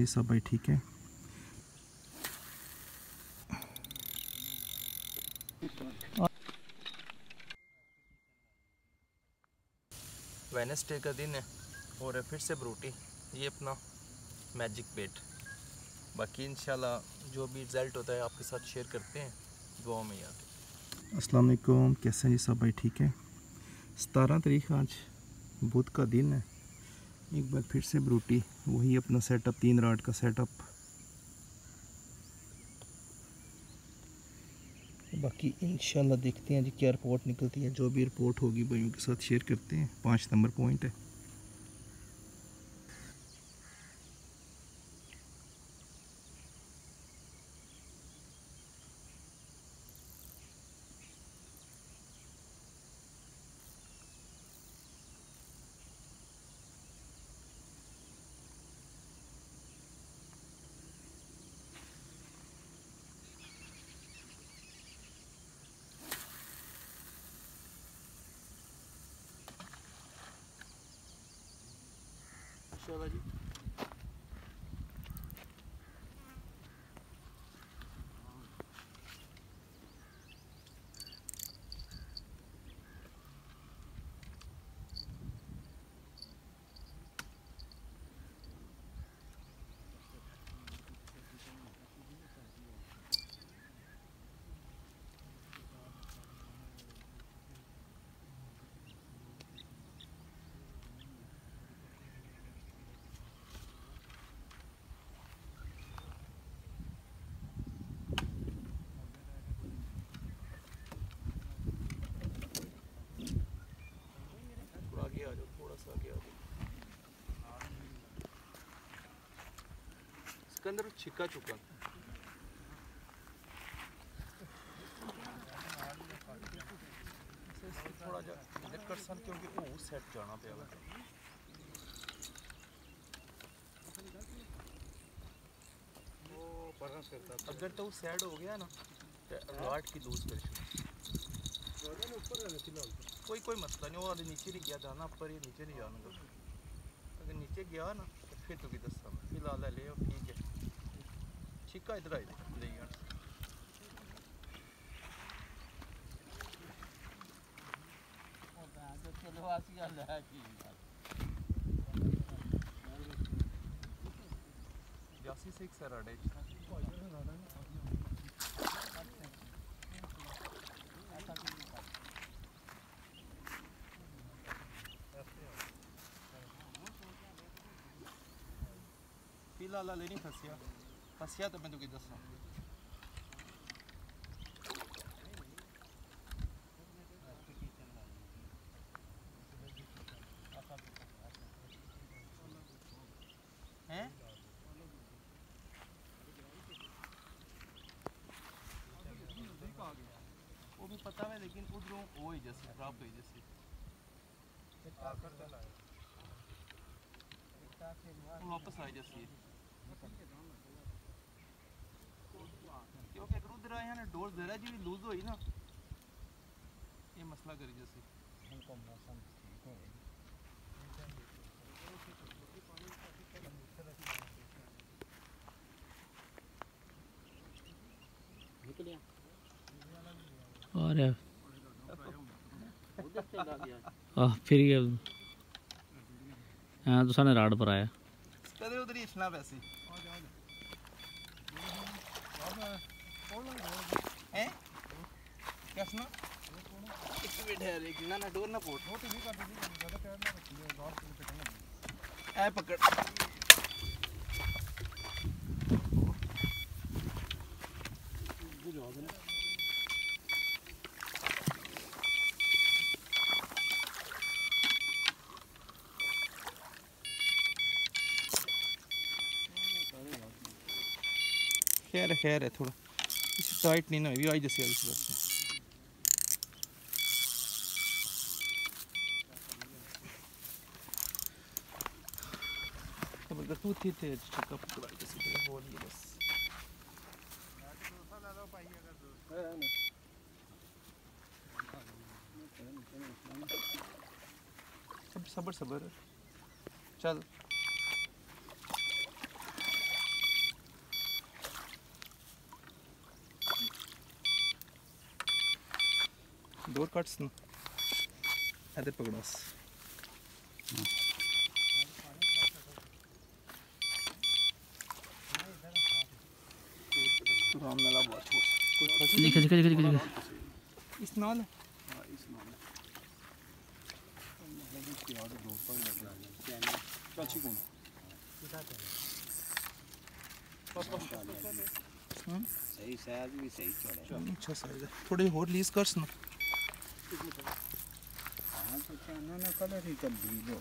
जी सब भाई ठीक है। वेडनेसडे का दिन है और फिर से ब्रूटी, ये अपना मैजिक बेट। बाकी इंशाल्लाह जो भी रिज़ल्ट होता है आपके साथ शेयर करते हैं, दुआ में याद है। अस्सलाम वालेकुम, कैसे हैं जी सब भाई ठीक है। 17 तारीख आज बुध का दिन है। एक बार फिर से ब्रूटी, वही अपना सेटअप, 3 राड का सेटअप। बाकी इंशाल्लाह देखते हैं जी क्या रिपोर्ट निकलती है। जो भी रिपोर्ट होगी भाइयों के साथ शेयर करते हैं। 5 नंबर पॉइंट है। इंशाल्लाह जी। थोड़ा आगे आ जाओ, थोड़ा सा आगे आ जाओ। इसके अंदर छिका चुका थोड़ा जा कर सन, क्योंकि वो सेट जाना पे अगर तो वो सेट हो गया ना तो राट की लूज कर कोई मसला नहीं। वो वाले नीचे नहीं गया जाना, पर ये नीचे नहीं जाना। अगर नीचे गया ना तो फिर तो भी दसा फिलहाल ले और ठीक है। छिका इधर आई ले जासी से एक सराडे फिलहाल ले नहीं फसिया तो मैं तुझे दसा हैं। वो भी पता है, लेकिन उधरों वो ही जैसे ड्रॉप हुई जैसे वापस आई जैसे, क्योंकि अगर उधर आया ना डोर जरा जी भी लूज हुई ना ये मसला करी जैसे। और फिर ये हाँ तो साने राड पर आया कदे उधर ही इतना वैसे हैं क्या सुना एक मिनट है एक ना डोर ना पोट ऐ पकड़ खैर है थोड़ा टाइट नहीं ना भी आई जैसे बस अगर तू थी थे चक्का पकड़ा जैसे हो रही है बस सबर चल डोर कट्स ना इधर पकड़ास राम नाला बहुत दिखे दिखे दिखे दिखे इस नाल सही साइज भी सही चढ़े अच्छा साइज है थोड़े और लीज कर सुनो हाँ तो चाना ना कलर ही कर दी दो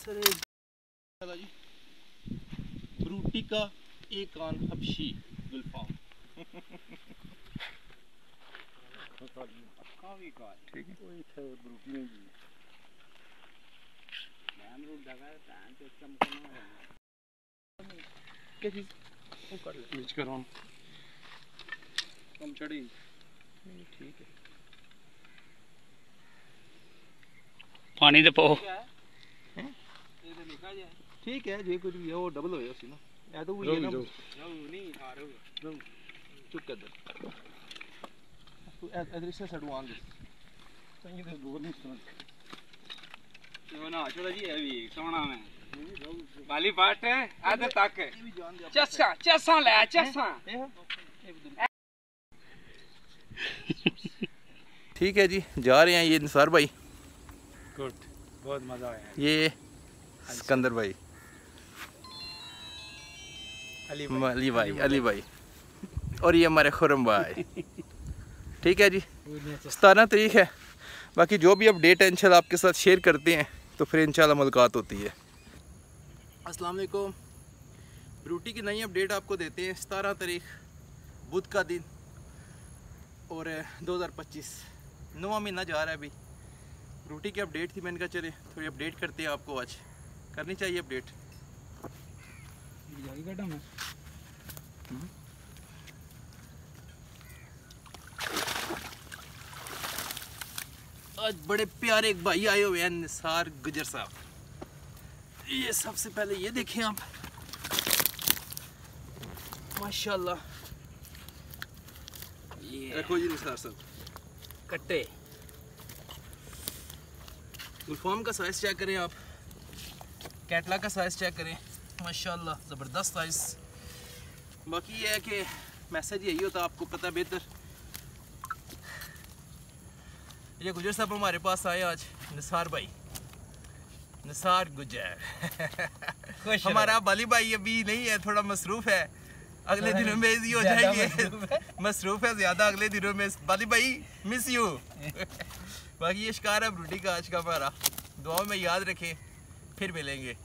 सर जी ब्रूटी का एक कान हबशी गुलफाम काफी का ठीक है कोई थे ब्रूटी नहीं जी मैम रूट दगा टाइम पे चमकना है क्या चीज वो कर ले नीच करो कम चढ़ी ठीक है पानी दे पाओ ठीक है जो कुछ भी है वो डबल हो जाए उसी ना या तो वो ये ना नहीं आ रहा चुप कर दे तू इधर से सड़वान दे सही तो बोल नहीं सुन ये ना छोड़ा जी है भी सोना में वाली बात है आधे तक चसा चसा ले चसा ठीक है जी जा रहे हैं ये निसार भाई गुड बहुत मजा आया ये सिकंदर भाई अली भाई और ये हमारे खुरम भाई ठीक है जी 17 तारीख है बाकी जो भी अपडेट है इंशाल्लाह आपके साथ शेयर करते हैं तो फिर इंशाल्लाह मुलाकात होती है। अस्सलाम वालेकुम ब्रूटी की नई अपडेट आपको देते हैं 17 तारीख बुध का दिन और 2025 नवा महीना जा रहा है अभी ब्रूटी की अपडेट थी मैंने कहा चले थोड़ी अपडेट करते हैं आपको आज करनी चाहिए अपडेट आज बड़े प्यारे एक भाई आए हुए हैं निसार गुजर साहब ये सबसे पहले ये देखें आप माशाल्लाह ये रखो जी निसार साहब कट्टे गुलफाम का साइज़ चेक करें आप कैटला का साइज़ चेक करें माशाल्लाह ज़बरदस्त साइज़ बाकी ये है कि मैसेज यही होता आपको पता बेहतर ये गुजर साहब हमारे पास आए आज निसार भाई निसार गुजर हमारा बाली भाई अभी नहीं है थोड़ा मसरूफ़ है अगले दिनों में इजी हो जाएंगे मसरूफ़ है ज़्यादा अगले दिनों में बाली भाई मिस यू बाकी ये शिकार है ब्रूटी का आज का हमारा दुआ में याद रखें फिर मिलेंगे।